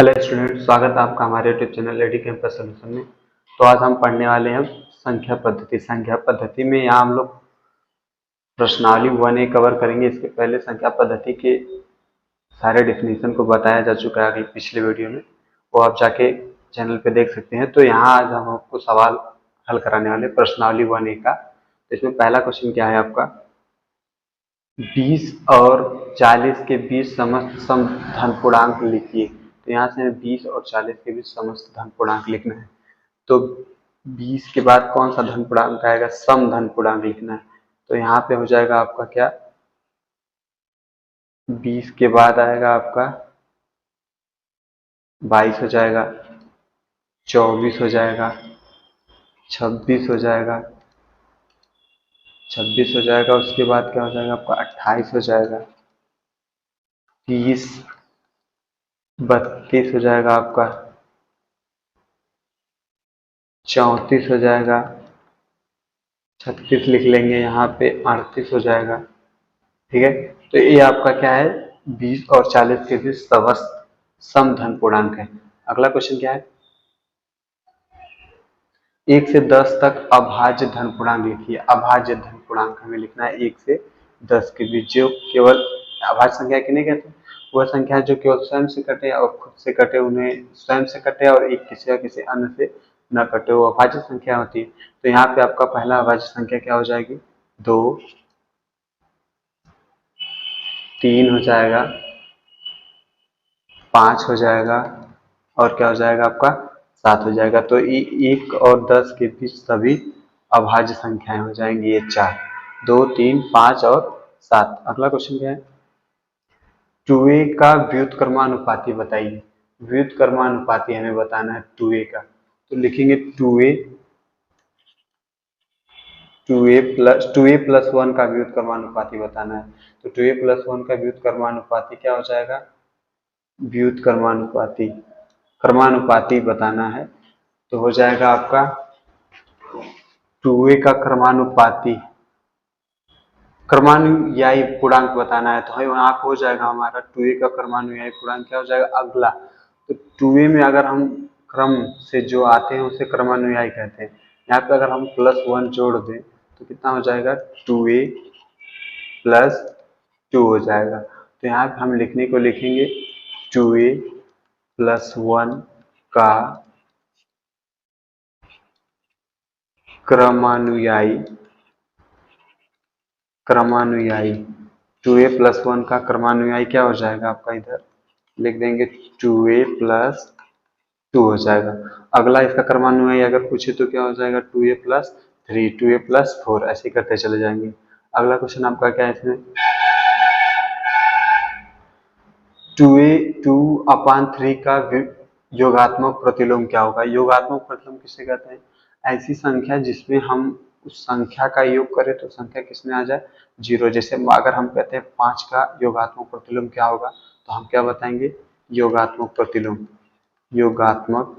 Hello student, स्वागत है आपका हमारे YouTube channel AD campus solution में। तो आज हम पढ़ने वाले हैं संख्या पद्धति में यहाँ हम लोग प्रश्नावली 1A कवर करेंगे। इसके पहले संख्या पद्धति के सारे डेफिनेशन को बताया जा चुका है अगले पिछले वीडियो में, वो आप जाके चैनल पे देख सकते हैं। तो यहाँ आज हम आपको सवाल हल कराने वाले प्रश्नावली 1A का। तो इसमें पहला क्वेश्चन क्या है आपका, 20 और 40 के बीच समस्त सम धन पूर्णांक लिखिए। तो यहाँ से 20 और 40 के बीच समस्त धन पूर्णांक लिखना है। तो 20 के बाद कौन सा धन पूर्णांक आएगा, सम धन पूर्णांक लिखना है। तो यहाँ पे हो जाएगा आपका क्या, 20 के बाद आएगा आपका 22 हो जाएगा, 24 हो जाएगा, 26 हो जाएगा, 26 हो जाएगा। उसके बाद क्या हो जाएगा आपका 28 हो जाएगा, 30, 32 हो जाएगा आपका, 34 हो जाएगा, 36 लिख लेंगे यहाँ पे, 38 हो जाएगा। ठीक है, तो ये आपका क्या है, 20 और 40 के बीच सम धन पूर्णांक है। अगला क्वेश्चन क्या है, 1 से 10 तक अभाज्य धन पूर्णांक लिखिए। अभाज्य धन पूर्णांक हमें लिखना है 1 से 10 के बीच, जो केवल अभाज्य संख्या किन्हें कहते हैं, वह संख्या जो केवल स्वयं से कटे और खुद से कटे, उन्हें स्वयं से कटे और एक किसी या किसी अन्य से न कटे, वो अभाज्य संख्या होती है। तो यहाँ पे आपका पहला अभाज्य संख्या क्या हो जाएगी, 2, 3 हो जाएगा, 5 हो जाएगा, और क्या हो जाएगा आपका 7 हो जाएगा। तो 1 और 10 के बीच सभी अभाज्य संख्याएं हो जाएंगी, ये 4, 2, 3, 5 और 7। अगला क्वेश्चन क्या है, 2a का व्युत्क्रमानुपाती बताइए। व्युत्क्रमानुपाती हमें बताना है 2a का। तो लिखेंगे 2a प्लस 1 का व्युत्क्रमानुपाती बताना है। तो 2a प्लस 1 का व्युत्क्रमानुपाती क्या हो जाएगा, क्रमानुपाती बताना है। तो हो जाएगा आपका 2a का क्रमानुयायी पूर्णांक बताना है। तो यहाँ पे हो जाएगा हमारा 2a का क्रमानुयायी पूर्णांक क्या हो जाएगा, अगला। तो 2a में अगर हम क्रम से जो आते हैं उसे क्रमानुयायी कहते हैं। यहाँ पे अगर हम +1 जोड़ दें तो कितना हो जाएगा, 2a प्लस 2 हो जाएगा। तो यहाँ पे हम लिखने को लिखेंगे 2a प्लस 1 का क्रमानुयायी 2a प्लस 1 का क्रमानुयायी क्या हो जाएगा आपका, इधर लिख देंगे 2a प्लस 2 हो जाएगा। अगला इसका क्रमानुयायी अगर पूछे तो क्या हो जाएगा, 2a प्लस 3, 2a प्लस 4, ऐसे करते चले जाएंगे। अगला क्वेश्चन आपका क्या है, इसमें 2/3 का योगात्मक प्रतिलोम क्या होगा। योगात्मक प्रतिलोम किसे कहते हैं, ऐसी संख्या जिसमें हम उस संख्या का योग करें तो संख्या किसमें आ जाए, 0। जैसे अगर हम कहते हैं 5 का योगात्मक प्रतिलोम क्या होगा, तो हम क्या बताएंगे, योगात्मक प्रतिलोम, योगात्मक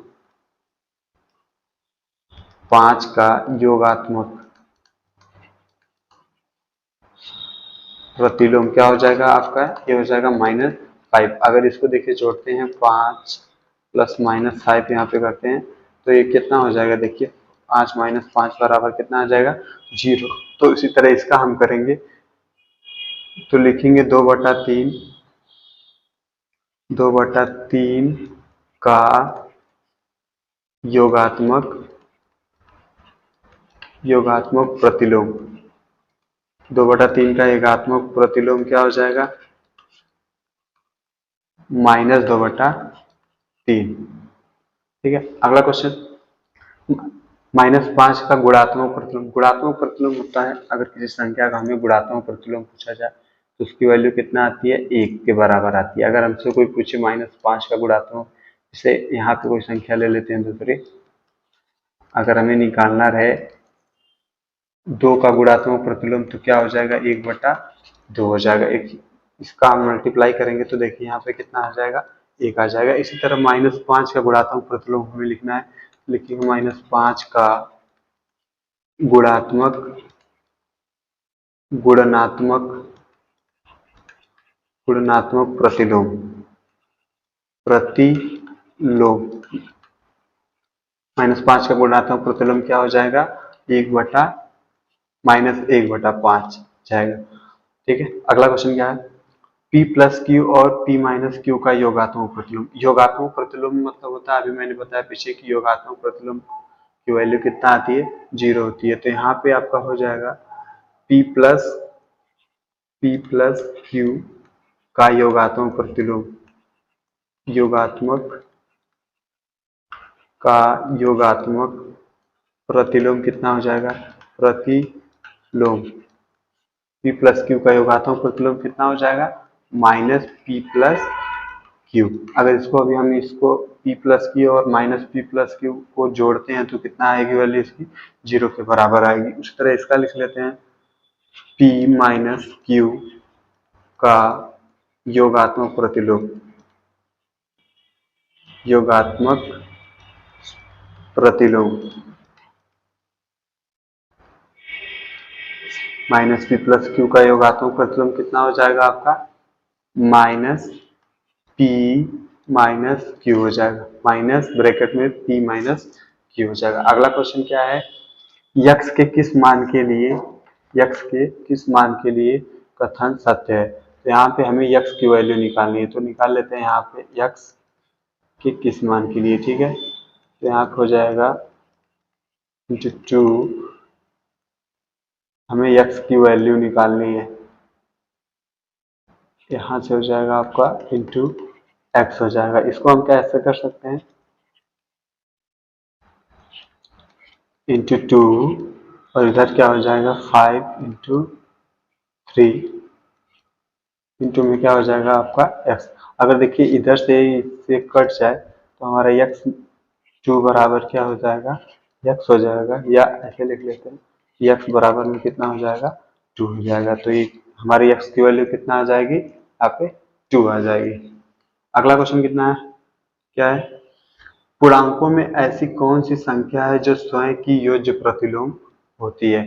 5 का योगात्मक प्रतिलोम क्या हो जाएगा आपका, ये हो जाएगा -5। अगर इसको देखिए जोड़ते हैं 5 प्लस -5 यहाँ पे करते हैं तो ये कितना हो जाएगा, देखिए 5 माइनस 5 बराबर कितना आ जाएगा, 0। तो इसी तरह इसका हम करेंगे, तो लिखेंगे 2/3 का योगात्मक प्रतिलोम, 2/3 का योगात्मक प्रतिलोम क्या हो जाएगा, -2/3। ठीक है, अगला क्वेश्चन, -5 का गुणात्मक प्रतिलोम। गुणात्मक प्रतिलोम होता है अगर किसी संख्या का हमें गुणात्मक प्रतिलोम पूछा जाए तो उसकी वैल्यू कितना आती है, 1 के बराबर आती है। अगर हमसे कोई पूछे -5 का गुणात्मक, जैसे यहाँ पे कोई संख्या ले लेते हैं दूसरी, अगर हमें निकालना रहे 2 का गुणात्मक प्रतिलोम तो क्या हो जाएगा, 1/2 हो जाएगा। एक इसका हम मल्टीप्लाई करेंगे तो देखिए यहाँ पे कितना आ जाएगा, 1 आ जाएगा। इसी तरह -5 का गुणात्मक प्रतिलोम हमें लिखना है, लिखिए -5 का गुणात्मक गुणनात्मक गुणनात्मक प्रतिलोम, लोम, -5 का गुणात्मक प्रतिलोम क्या हो जाएगा, 1/-1/5 जाएगा। ठीक है, अगला क्वेश्चन क्या है, P प्लस क्यू और P माइनस क्यू का योगात्मक प्रतिलोम। योगात्मक प्रतिलोम मतलब होता है, अभी मैंने बताया पीछे की योगात्मक प्रतिलोम की वैल्यू कितना आती है, 0 होती है। तो यहाँ पे आपका हो जाएगा P प्लस क्यू का योगात्मक प्रतिलोम, योगात्मक का योगात्मक प्रतिलोम कितना हो जाएगा, प्रतिलोम P प्लस क्यू का योगात्मक प्रतिलोम कितना हो जाएगा, -P प्लस क्यू। अगर इसको अभी हम इसको P प्लस क्यू और -P प्लस क्यू को जोड़ते हैं तो कितना आएगी वैल्यू इसकी, 0 के बराबर आएगी। उसी तरह इसका लिख लेते हैं, P माइनस क्यू का योगात्मक प्रतिलोम, योगात्मक प्रतिलोम -P प्लस क्यू का योगात्मक प्रतिलोम कितना हो जाएगा आपका, -P माइनस क्यू हो जाएगा, माइनस ब्रैकेट में P माइनस क्यू हो जाएगा। अगला क्वेश्चन क्या है, यक्स के किस मान के लिए, यक्स के किस मान के लिए कथन सत्य है। तो यहाँ पे हमें यक्स की वैल्यू निकालनी है, तो निकाल लेते हैं यहाँ पे यक्स के किस मान के लिए। ठीक है, तो यहाँ पे हो जाएगा × 2, हमें यक्स की वैल्यू निकालनी है, यहाँ से हो जाएगा आपका × x हो जाएगा। इसको हम कैसे कर सकते हैं, × 2 और इधर क्या हो जाएगा 5 × 3 इंटू में क्या हो जाएगा आपका x। अगर देखिए इधर से कट जाए तो हमारा x2 बराबर क्या हो जाएगा, x हो जाएगा, या ऐसे लिख लेते हैं x बराबर में कितना हो जाएगा, 2 हो जाएगा। तो ये हमारी x की वैल्यू कितना आ जाएगी, यहाँ पे 2 आ जाएगी। अगला क्वेश्चन कितना है, क्या है, पूर्णांकों में ऐसी कौन सी संख्या है जो स्वयं की योज्य प्रतिलोम होती है।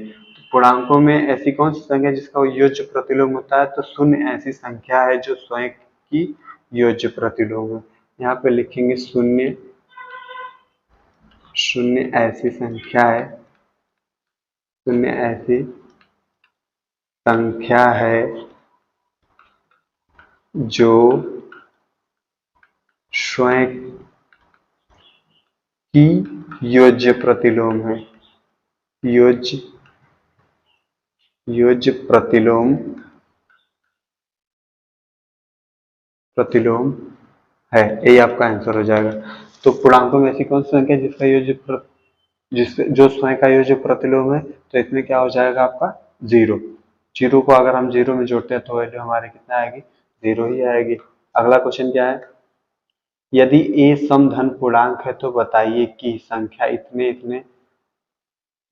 पूर्णांकों में ऐसी कौन सी संख्या है जिसका योज्य प्रतिलोम होता है, तो शून्य ऐसी संख्या है जो स्वयं की योज्य प्रतिलोम है। यहाँ पे लिखेंगे शून्य, शून्य ऐसी संख्या है, शून्य ऐसी संख्या है जो स्वयं की योज्य प्रतिलोम है, योज्य प्रतिलोम है, यही आपका आंसर हो जाएगा। तो पूर्णांकों में ऐसी कौन सी संख्या जिसका जो स्वयं का योज्य प्रतिलोम है, तो इसमें क्या हो जाएगा आपका 0। 0 को अगर हम 0 में जोड़ते हैं तो वैल्यू हमारी कितना आएगी, 0 ही आएगी। अगला क्वेश्चन क्या है, यदि a समधन पूर्णांक है तो बताइए कि संख्या इतने इतने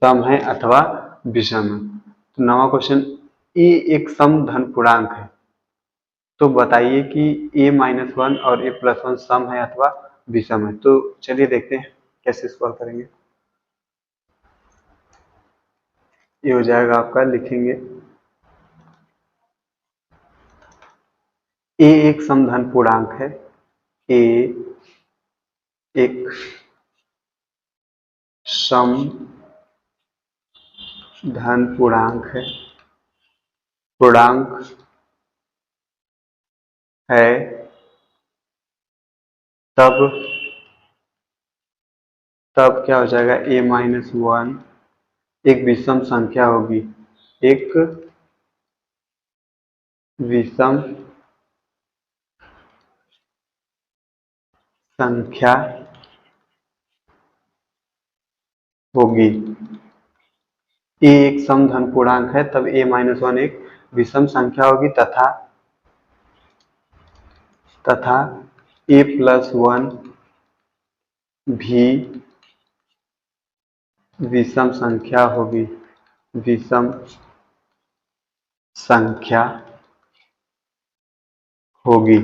सम है अथवा विषम है। तो नवा क्वेश्चन, a एक समधन पूर्णांक है तो बताइए कि a-1 और a+1 सम है अथवा विषम है। तो चलिए देखते हैं कैसे सॉल्व करेंगे। ये हो जाएगा आपका, लिखेंगे a एक समधन पूर्णांक है, a एक समधन पूर्णांक है, तब क्या हो जाएगा, a-1 एक विषम संख्या होगी, एक विषम संख्या होगी। a एक समधन पूर्णांक है तब a-1 एक विषम संख्या होगी तथा a+1 भी विषम संख्या होगी, विषम संख्या होगी।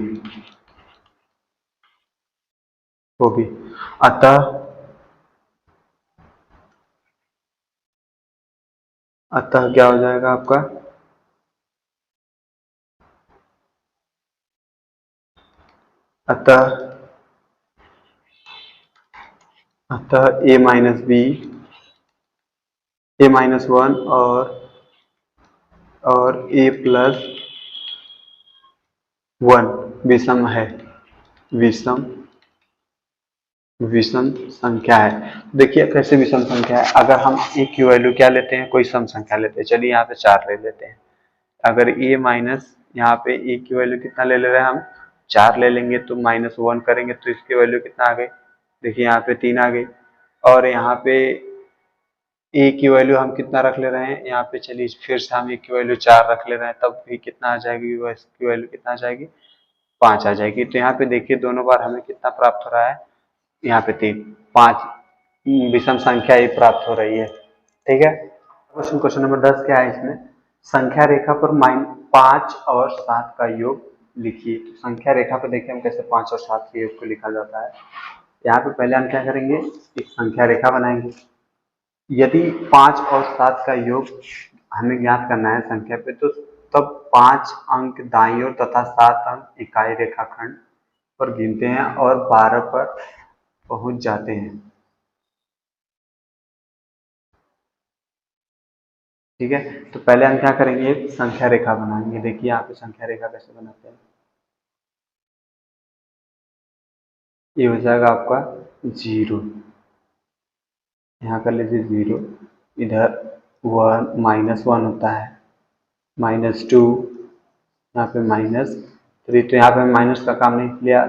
अतः क्या हो जाएगा आपका, अतः अतः ए माइनस वन और ए प्लस वन विषम है, विषम विषम संख्या है। देखिए कैसे विषम संख्या है, अगर हम ए की वैल्यू क्या लेते हैं, कोई सम संख्या लेते हैं, चलिए यहाँ पे 4 ले लेते हैं। अगर ए माइनस यहाँ पे ए की वैल्यू कितना ले रहे हैं हम, 4 ले लेंगे, तो -1 करेंगे तो इसकी वैल्यू कितना आ गई, देखिए यहाँ पे 3 आ गई। और यहाँ पे ए की वैल्यू हम कितना रख ले रहे हैं, यहाँ पे चलिए फिर से हम ए की वैल्यू 4 रख ले रहे हैं, तब भी कितना आ जाएगी, वह इसकी वैल्यू कितना आ जाएगी, 5 आ जाएगी। तो यहाँ पे देखिए दोनों बार हमें कितना प्राप्त हो रहा है, यहाँ पे 3 5 विषम संख्या ही प्राप्त हो रही है। ठीक है, क्वेश्चन नंबर 10 क्या है इसमें, संख्या रेखा पर 5 और 7 का योग लिखिए। तो संख्या रेखा पर देखिए हम कैसे 5 और 7 के योग को लिखा जाता है। यहाँ पे पहले हम क्या करेंगे, एक संख्या रेखा बनाएंगे। यदि 5 और 7 का योग हमें ज्ञात करना है संख्या पे, तो तब 5 अंक दाईं ओर तथा 7 अंक इकाई रेखाखंड पर गिनते हैं और 12 पर पहुंच जाते हैं। ठीक है, तो पहले हम क्या करेंगे, एक संख्या रेखा बनाएंगे। देखिए यहाँ पे संख्या रेखा कैसे बनाते हैं, ये हो जाएगा आपका 0, यहाँ कर लीजिए 0, इधर 1 -1 होता है, -2, यहाँ पे -3, तो यहाँ पे माइनस का काम नहीं लिया,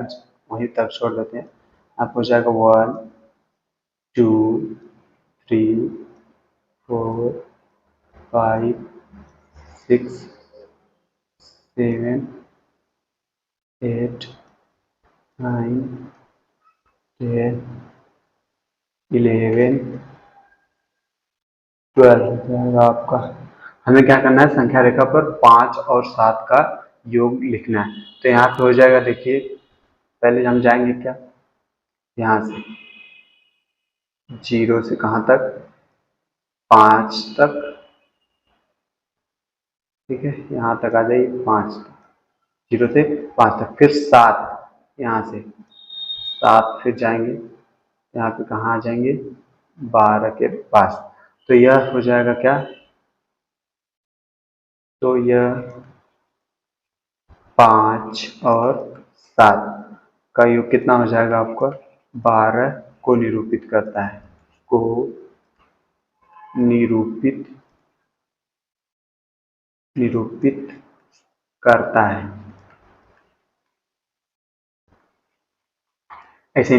वहीं तक छोड़ देते हैं। आप हो जाएगा 1 2 3 4 5 6 7 8 9 10 11 12 हो जाएगा आपका। हमें क्या करना है, संख्या रेखा पर 5 और 7 का योग लिखना है। तो यहाँ पे हो जाएगा, देखिए पहले हम जाएंगे क्या, यहाँ से 0 से कहाँ तक, 5 तक। ठीक है, यहाँ तक आ जाइए 5 तक, 0 से 5 तक, फिर 7, यहाँ से 7 फिर जाएंगे, यहाँ पे कहाँ आ जाएंगे, 12 के पास। तो यह हो जाएगा क्या, तो यह 5 और 7 का योग कितना हो जाएगा आपका, 12 को निरूपित करता है, को निरूपित निरूपित करता है। ऐसे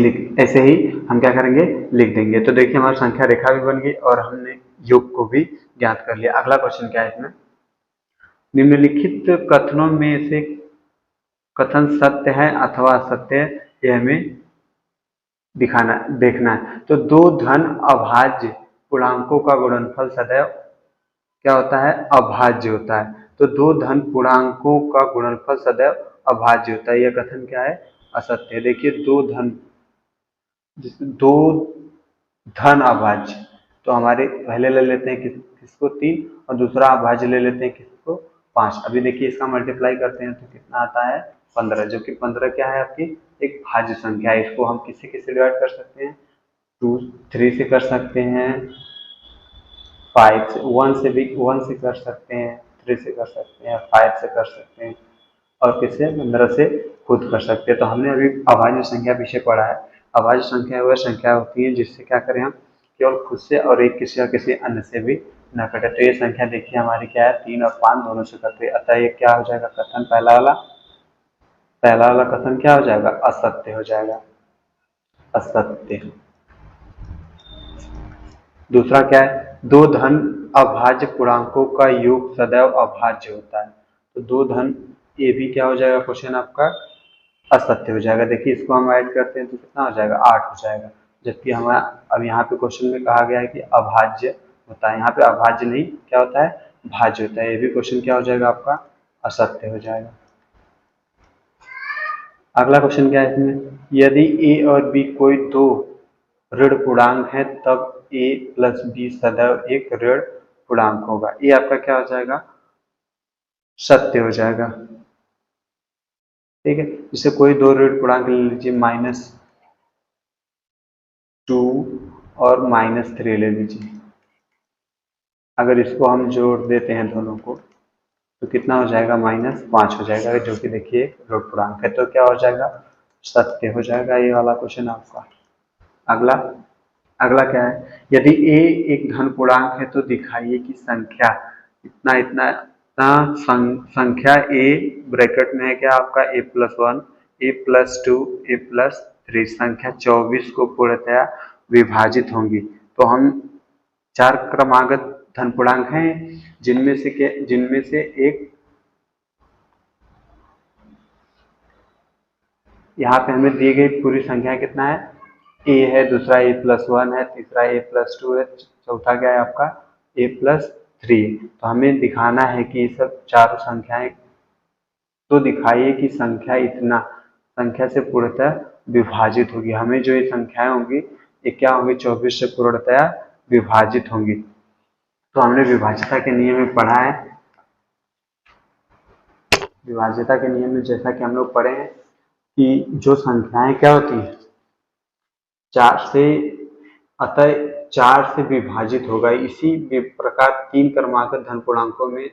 ही हम क्या करेंगे, लिख देंगे। तो देखिए हमारी संख्या रेखा भी बन गई और हमने योग को भी ज्ञात कर लिया। अगला क्वेश्चन क्या है इसमें, निम्नलिखित कथनों में से कथन सत्य है अथवा असत्य है, यह हमें देखना है। तो दो धन अभाज्य पूर्णांकों का गुणनफल सदैव क्या होता है, अभाज्य होता है। तो दो धन पूर्णांकों का गुणनफल सदैव अभाज्य होता है, यह कथन क्या है, असत्य है। देखिए दो धन अभाज्य, तो हमारे पहले ले लेते हैं किसको 3, और दूसरा अभाज्य ले लेते हैं किसको 5। अभी देखिए इसका मल्टीप्लाई करते हैं तो कितना आता है 15, जो कि 15 क्या है आपकी एक भाज्य संख्या है। इसको हम किससे किससे डिवाइड कर सकते हैं, 3 से कर सकते हैं, 5 से, 1 से कर सकते हैं, 3 से कर सकते हैं, 5 से कर सकते हैं, और किससे 15 से खुद कर सकते हैं। तो हमने अभी अभाज्य संख्या पीछे पढ़ा है। अभाज्य संख्या वह संख्या होती है जिससे क्या करें हम, केवल खुद से और एक किसी या किसी अन्य से भी न कटे। तो ये संख्या देखिए हमारी क्या है, 3 और 5 दोनों से कटे, अतः ये क्या हो जाएगा कथन, पहला वाला कथन क्या हो जाएगा, असत्य हो जाएगा, असत्य। दूसरा क्या है, दो धन अभाज्य पूर्णांकों का योग सदैव अभाज्य होता है। तो दो धन, ये भी क्या हो जाएगा क्वेश्चन आपका, असत्य हो जाएगा। देखिए इसको हम ऐड करते हैं तो कितना हो जाएगा, 8 हो जाएगा। जबकि हमारा अब यहाँ पे क्वेश्चन में कहा गया है कि अभाज्य होता है, यहाँ पे अभाज्य नहीं क्या होता है, भाज्य होता है। ये भी क्वेश्चन क्या हो जाएगा आपका, असत्य हो जाएगा। अगला क्वेश्चन क्या है इसमें, यदि ए और बी कोई दो ऋण पूर्णांक है तब ए प्लस बी सदैव एक ऋण पूर्णांक होगा। ये आपका क्या हो जाएगा, सत्य हो जाएगा। ठीक है, जैसे कोई दो ऋण पूर्णांक ले लीजिए, 2 और -3 ले लीजिए। अगर इसको हम जोड़ देते हैं दोनों को तो कितना हो जाएगा, -5 हो जाएगा, जो कि देखिए ऋण पूर्णांक है, तो क्या हो जाएगा, सत्य हो जाएगा ये वाला क्वेश्चन आपका। अगला अगला क्या है, यदि a एक धन पूर्णांक है तो दिखाइए कि संख्या इतना इतना इतना संख्या a ब्रैकेट में है क्या आपका a+1 a+2 a+3 संख्या 24 को पूर्णतया विभाजित होंगी। तो हम 4 क्रमागत धन पूर्णांक हैं जिनमें से एक, यहाँ पे हमें दी गई पूरी संख्या कितना है, a है, दूसरा a+1 है, तीसरा a+2 है, चौथा क्या है आपका a+3। तो हमें दिखाना है कि ये सब चारों संख्याएं, तो दिखाइए कि संख्या इतना संख्या से पूर्णतः विभाजित होगी। हमें जो ये संख्याएं होंगी ये क्या होंगी, 24 से पूर्णतया विभाजित होंगी। तो हमने विभाज्यता के नियम में पढ़ा है, विभाज्यता के नियम में जैसा कि हम लोग पढ़े हैं कि जो संख्याएं क्या होती है, 4 से, अतः 4 से विभाजित होगा। इसी प्रकार 3 क्रमागत धन पूर्णांकों में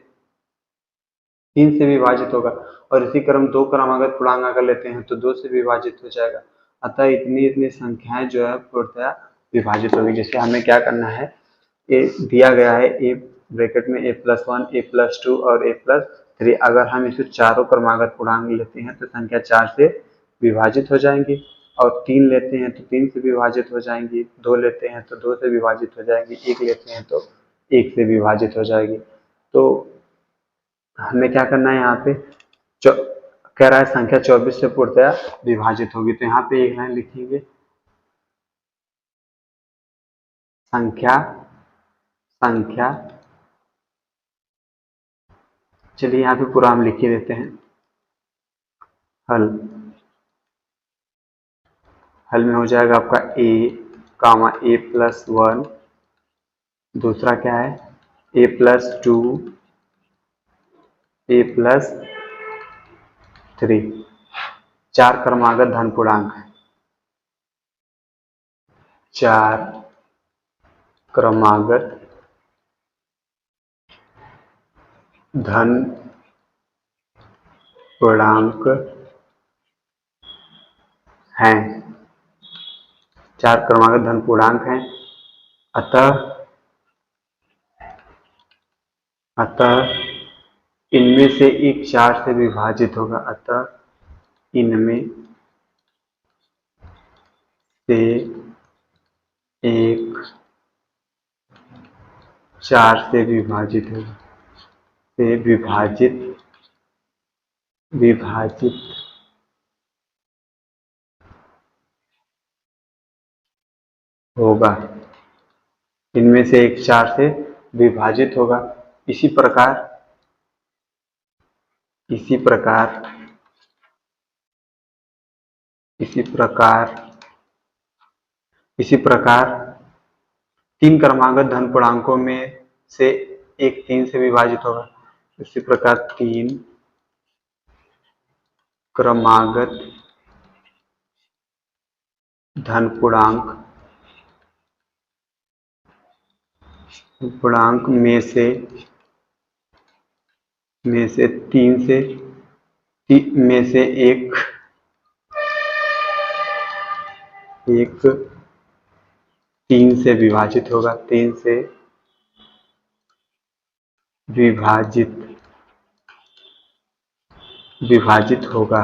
3 से विभाजित होगा, और इसी क्रम 2 क्रमागत पूर्णांक अगर लेते हैं तो 2 से विभाजित हो जाएगा। अतः इतनी इतनी संख्याएं जो है पूर्णतया विभाजित होगी। जैसे हमें क्या करना है, ए दिया गया है a ब्रैकेट में a+1 a+2 और a+3, अगर हम इसे चारों क्रमागत पूर्णांक लेते हैं तो संख्या 4 से विभाजित हो जाएंगी, और 3 लेते हैं तो 3 से विभाजित हो जाएंगी, 2 लेते हैं तो 2 से विभाजित हो जाएंगी, 1 लेते हैं तो 1 से विभाजित हो जाएगी। तो हमें क्या करना है, यहाँ पे कह रहा है संख्या 24 से पूर्णतया विभाजित होगी। तो यहाँ पे एक लाइन लिखेंगे, संख्या चलिए यहाँ पे पूरा हम लिख ही देते हैं। हल में हो जाएगा आपका a+1, दूसरा क्या है a+2 a+3, 4 क्रमागत धन पूर्णांक है, 4 क्रमागत धन पूर्णांक हैं, 4 क्रमागत धन पूर्णांक हैं। अतः इनमें से एक 4 से विभाजित होगा, अतः इनमें से एक 4 से विभाजित होगा, से विभाजित होगा, इनमें से एक 4 से विभाजित होगा। इसी प्रकार 3 क्रमागत धन पूर्णांकों में से एक 3 से विभाजित होगा। इसी प्रकार 3 क्रमागत धन पूर्णांक में से 3 से विभाजित होगा, 3 से विभाजित होगा।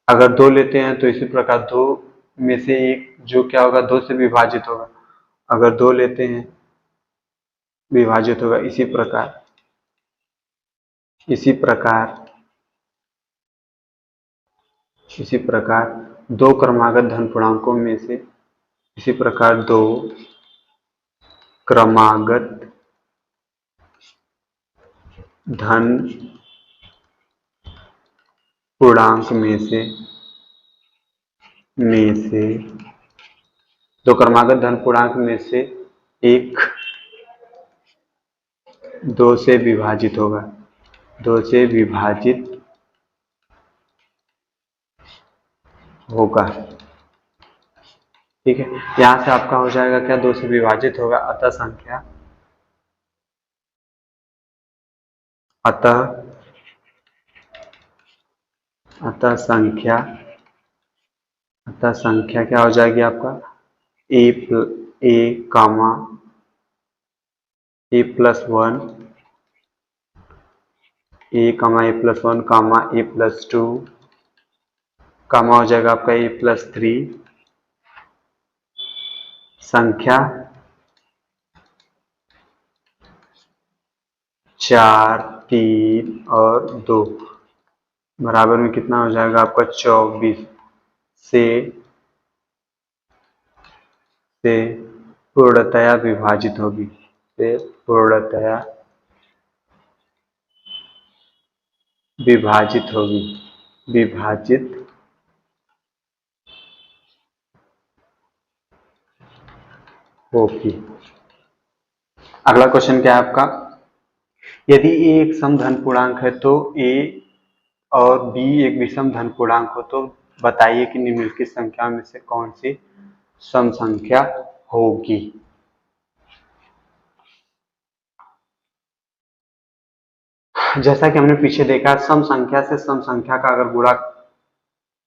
अगर 2 लेते हैं तो इसी प्रकार 2 में से एक जो क्या होगा, 2 से विभाजित होगा। अगर 2 लेते हैं विभाजित होगा। इसी प्रकार 2 क्रमागत धन पूर्णांकों में से, इसी प्रकार 2 क्रमागत धन पूर्णांक में से 2 क्रमागत धन पूर्णांक में से एक 2 से विभाजित होगा, 2 से विभाजित होगा। ठीक है, यहाँ से आपका हो जाएगा क्या, 2 से विभाजित होगा, अतः अतः संख्या अतः संख्या क्या हो जाएगी आपका, ए ए कामा ए प्लस वन, ए प्लस वन कामा ए प्लस टू, कामा हो जाएगा आपका ए प्लस थ्री, संख्या 4, 3 और 2 बराबर में कितना हो जाएगा आपका 24 से पूर्णतया विभाजित होगी, से पूर्णतया विभाजित होगी, विभाजित होगी। अगला क्वेश्चन क्या है आपका, यदि ए एक समधन पूर्णांक है तो ए और बी एक विषम धन पूर्णांक हो तो बताइए कि निम्नलिखित संख्या में से कौन सी सम संख्या होगी। जैसा कि हमने पीछे देखा, सम संख्या से सम संख्या का अगर गुणा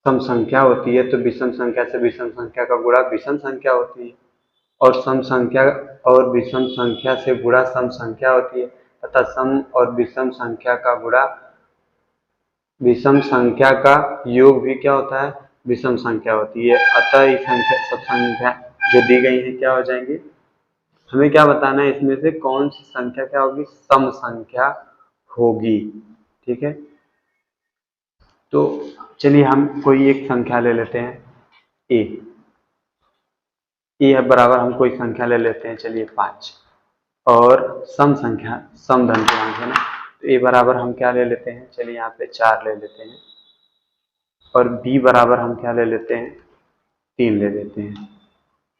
सम संख्या होती है तो विषम संख्या से विषम संख्या का गुणा विषम संख्या होती है, और सम संख्या और विषम संख्या से गुणा सम संख्या होती है, तथा सम और विषम संख्या का गुणा विषम संख्या का योग भी क्या होता है, विषम संख्या होती है। अतः ये संख्या सब संख्या जो दी गई है क्या हो जाएंगी, हमें क्या बताना है, इसमें से कौन सी संख्या क्या होगी, सम संख्या होगी। ठीक है, तो चलिए हम कोई एक संख्या ले लेते हैं, ए है बराबर, हम कोई संख्या ले लेते हैं, चलिए 5, और सम संख्या सम धन पूर्णांक है ना, तो ए बराबर हम क्या ले लेते हैं, चलिए यहाँ पे 4 ले लेते हैं, और बी बराबर हम क्या ले लेते हैं, 3 ले लेते हैं।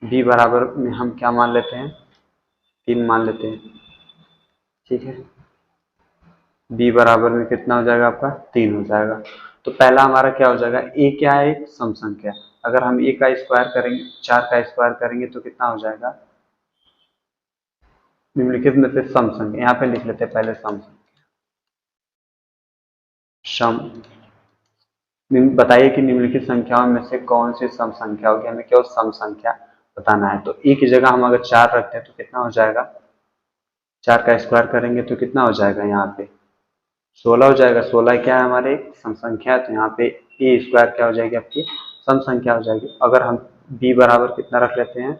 बी बराबर में हम क्या मान लेते हैं, 3 मान लेते हैं। ठीक है, बी बराबर में कितना हो जाएगा आपका, 3 हो जाएगा। तो पहला हमारा क्या हो जाएगा, ए क्या है, एक सम संख्या, अगर हम ए का स्क्वायर करेंगे, 4 का स्क्वायर करेंगे तो कितना हो जाएगा, निम्नलिखित में से सम संख्या, यहाँ पे लिख लेते हैं पहले सम सम बताइए कि निम्नलिखित संख्याओं में से कौन सी सम संख्या होगी, हमें केवल सम संख्या बताना है। तो ए की जगह हम अगर 4 रखते हैं तो कितना हो जाएगा, 4 का स्क्वायर करेंगे तो कितना हो जाएगा, यहाँ पे 16 हो जाएगा। 16 क्या है, हमारे एक सम संख्या है, तो यहाँ पे ए स्क्वायर क्या हो जाएगी, आपकी सम संख्या हो जाएगी। अगर हम बी बराबर कितना रख लेते हैं,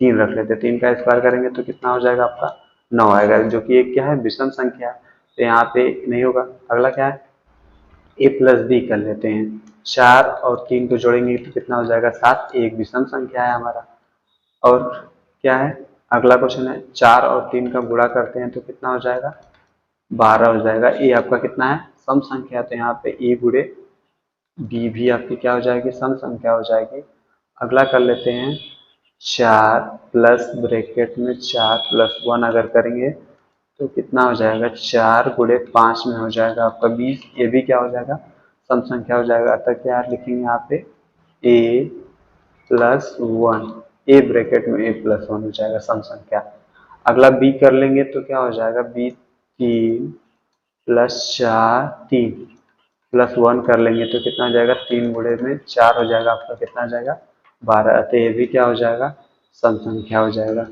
3 रख लेते हैं, 3 का स्क्वायर करेंगे तो कितना हो जाएगा आपका, 9 आएगा, जो कि एक क्या है, विषम संख्या, तो यहाँ पे नहीं होगा। अगला क्या है, ए प्लस बी कर लेते हैं, 4 और 3 को जोड़ेंगे तो कितना हो जाएगा, 7, एक विषम संख्या है हमारा। और क्या है, अगला क्वेश्चन है, 4 और 3 का गुणा करते हैं तो कितना हो जाएगा, 12 हो जाएगा। ए आपका कितना है, सम संख्या, तो यहाँ पे ए गुणे बी भी आपकी क्या हो जाएगी, सम संख्या हो जाएगी। अगला कर लेते हैं, 4 प्लस ब्रैकेट में 4 प्लस 1 अगर करेंगे तो कितना हो जाएगा, 4 गुणे 5 में हो जाएगा आपका 20, ये भी क्या हो जाएगा, सम संख्या हो जाएगा। अतः क्या लिखेंगे यहाँ पे, ए प्लस वन, ए ब्रैकेट में ए प्लस वन हो जाएगा सम संख्या। अगला बी कर लेंगे तो क्या हो जाएगा, बी 3 प्लस 4 3 प्लस 1 कर लेंगे तो कितना हो जाएगा, 3 गुणे में 4 हो जाएगा आपका, कितना हो जाएगा, 12। अतः ये भी क्या हो जाएगा, सम संख्या हो जाएगा।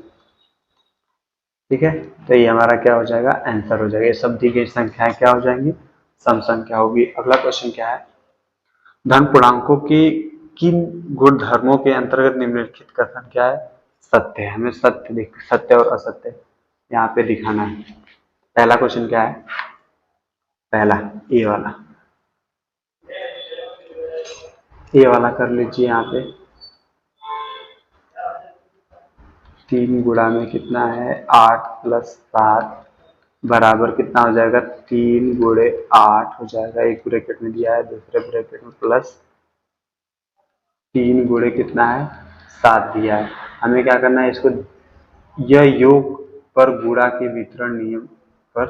ठीक है, तो ये हमारा क्या हो जाएगा, आंसर हो जाएगा। ये सब दी गई संख्याएं क्या हो जाएंगी, सम संख्या होगी। अगला क्वेश्चन क्या है, धन पूर्णांकों की किन गुण धर्मों के अंतर्गत निम्नलिखित कथन क्या है, सत्य है। हमें सत्य और असत्य यहाँ पे दिखाना है। पहला क्वेश्चन क्या है, पहला ए वाला, ए वाला कर लीजिए। यहाँ पे 3 गुणा में कितना है, 8 प्लस 7 बराबर कितना हो जाएगा, 3 गुणे 8 हो जाएगा। एक ब्रैकेट में दिया है, दूसरे ब्रैकेट में प्लस 3 गुणे कितना है, 7 दिया है। हमें क्या करना है, इसको यह योग पर गुणा के वितरण नियम पर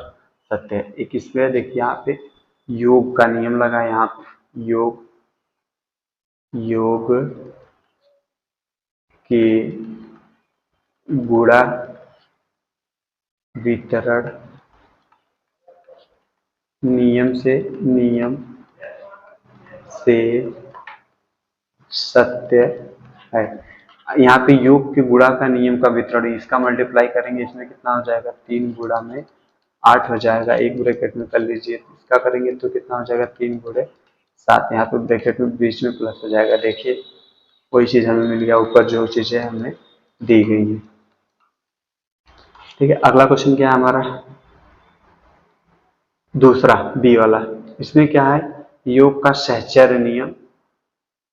सत्य है। एक इसमें देखिए यहाँ पे योग का नियम लगा, यहाँ पे योग के गुणा वितरण नियम से सत्य है। यहाँ पे योग के गुणा का नियम का वितरण, इसका मल्टीप्लाई करेंगे, इसमें कितना हो जाएगा, 3 गुणा में 8 हो जाएगा, एक ब्रैकेट में कर लीजिए, इसका करेंगे तो कितना हो जाएगा, 3 गुणे 7, यहाँ पे ब्रैकेट में बीच में प्लस हो जाएगा। देखिए वही चीज हमें मिल गया, ऊपर जो चीजें हमें दी गई है। ठीक है, अगला क्वेश्चन क्या है हमारा, दूसरा बी वाला। इसमें क्या है, योग का सहचर्य नियम,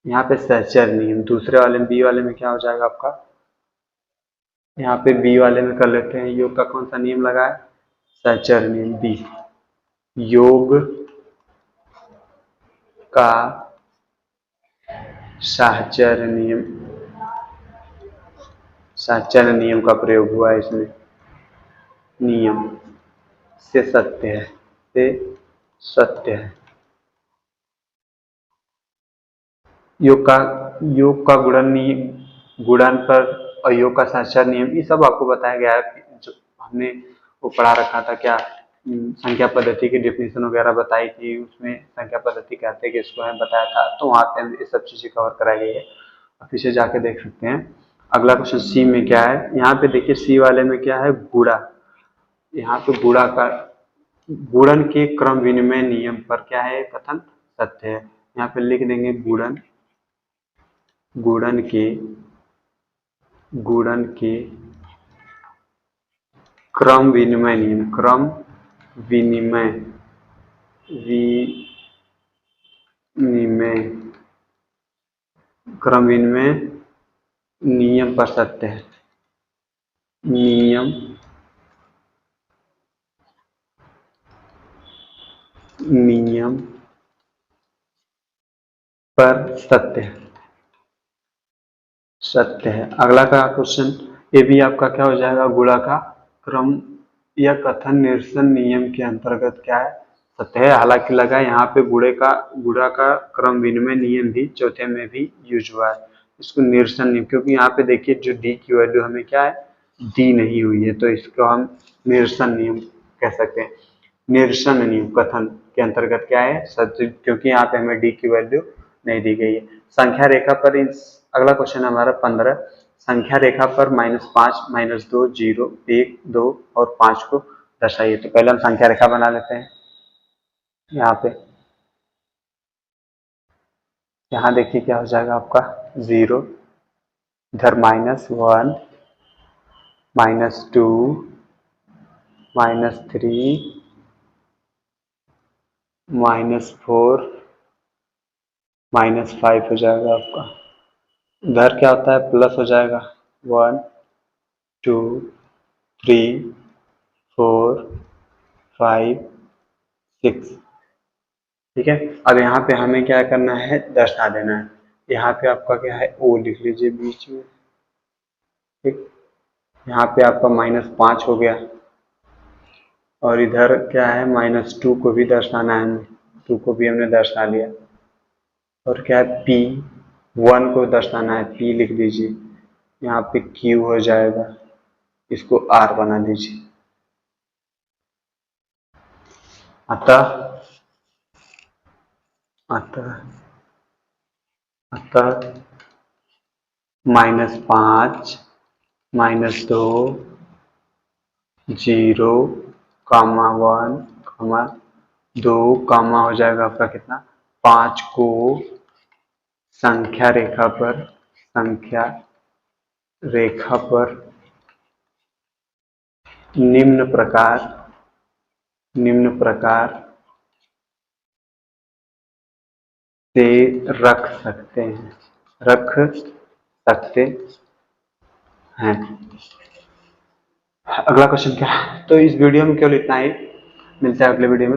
यहाँ पे सहचर्य नियम, दूसरे वाले में बी वाले में क्या हो जाएगा आपका, यहाँ पे बी वाले में कर लेते हैं, योग का कौन सा नियम लगा है, सहचर्य नियम बी। योग का सहचर्य नियम का प्रयोग हुआ है इसमें, नियम से सत्य है, योग का गुणन पर और योग का सहचर्य नियम, ये सब आपको बताया गया है। जो हमने वो पढ़ा रखा था क्या, संख्या पद्धति की डेफिनेशन वगैरह बताई थी, उसमें संख्या पद्धति कहते हैं कि इसको है बताया था, तो वहाँ पे ये सब चीजें कवर कराई गई है, आप पीछे जाके देख सकते हैं। अगला क्वेश्चन सी में क्या है, यहाँ पे देखिए सी वाले में क्या है, गुणा, यहाँ पे गुणा का गुणन के क्रम विनिमय नियम पर क्या है, कथन सत्य है। यहाँ पे लिख देंगे गुणन के क्रम विनिमय नियम, क्रम विनिमय नियम पर सत्य है, नियम पर सत्य है। अगला का क्वेश्चन ये भी आपका क्या हो जाएगा, गुणा का क्रम या कथन निरसन नियम के अंतर्गत क्या है, सत्य है। हालांकि लगा यहाँ पे गुणा का क्रम विनिमय नियम भी चौथे में भी यूज हुआ है, इसको निरसन नियम, क्योंकि यहाँ पे देखिए जो डी की वैल्यू हमें क्या है, दी नहीं हुई है, तो इसको हम निरसन नियम कह सकते हैं। निरसन नियम कथन के अंतर्गत क्या है, सत्य, क्योंकि यहाँ पे हमें डी की वैल्यू नहीं दी गई है। संख्या रेखा पर अगला क्वेश्चन हमारा 15, संख्या रेखा पर -5, -2, 0, 1, 2 और 5 को दर्शाइए। तो पहले हम संख्या रेखा बना लेते हैं। यहाँ पे यहाँ देखिए क्या हो जाएगा आपका, 0, इधर -1, -2, -3, -4, -5 हो जाएगा आपका। इधर क्या होता है, प्लस हो जाएगा, 1, 2, 3, 4, 5, 6। ठीक है, अब यहाँ पे हमें क्या करना है, दर्शा देना है। यहाँ पे आपका क्या है, ओ लिख लीजिए बीच में। ठीक, यहाँ पे आपका -5 हो गया, और इधर क्या है, -2 को भी दर्शाना है, 2 को भी हमने दर्शा लिया। और क्या है, P1 को दर्शाना है, P लिख दीजिए। यहाँ पे Q हो जाएगा, इसको R बना दीजिए। अतः -5, -2, 0, 1, 2, हो जाएगा आपका कितना, 5 को संख्या रेखा पर निम्न प्रकार से रख सकते हैं। अगला क्वेश्चन क्या है, तो इस वीडियो में केवल इतना ही, मिलता है अगले वीडियो में।